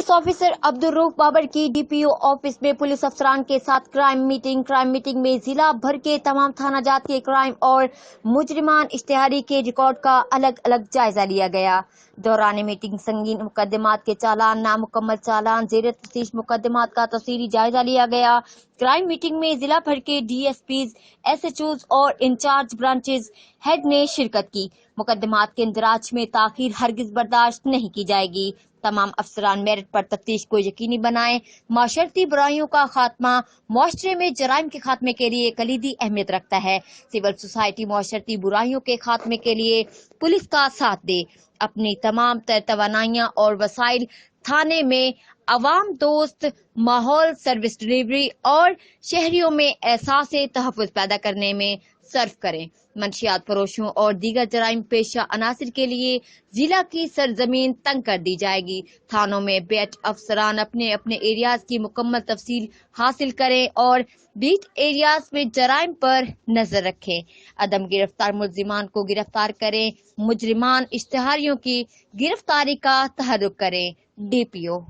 Police officer Abdur Rauf Babar की DPO office में police अफसरान के साथ क्राइम मीटिंग में जिला भर के तमाम थाना जात के क्राइम और मुजरिमान इश्तेहारी के रिकॉर्ड का अलग अलग जायजा लिया गया। दौरान मीटिंग संगीन मुकदमात के चालान, नामुकम्मल चालान, जेर तफ्तीश मुकदमात का तफसीली जायजा लिया गया। क्राइम मीटिंग में जिला भर के डीएसपीज, एसएचओज और इंचार्ज ब्रांचेज हेड ने शिरकत की। मुकदमात के इंदराज में ताखीर हरगिज बर्दाश्त नहीं की जाएगी। तमाम अफसरान मेरिट पर तफ्तीश को यकीनी बनाएं। माशरती बुराइयों का खात्मा मुआशरे में जराइम के खात्मे के लिए कलीदी अहमियत रखता है। सिविल सोसाइटी माशरती बुराइयों के खात्मे के लिए पुलिस का साथ दे। अपनी तमाम तवानाइयां और वसाइल थाने में अवाम दोस्त माहौल, सर्विस डिलीवरी और शहरियों में एहसास तहफ़्फ़ुज़ पैदा करने में सर्फ करें। मंशियात फरोशों और दीगर जराइम पेशा अनासिर के लिए जिला की सरजमीन तंग कर दी जाएगी। थानों में बैच अफसरान अपने अपने एरियाज की मुकम्मल तफसील हासिल करें और बीट एरियाज में जराइम पर नजर रखें। अदम गिरफ्तार मुलजिमान को गिरफ्तार करें। मुजरिमान इश्तेहारियों की गिरफ्तारी का तहर्रुक करें। डीपीओ।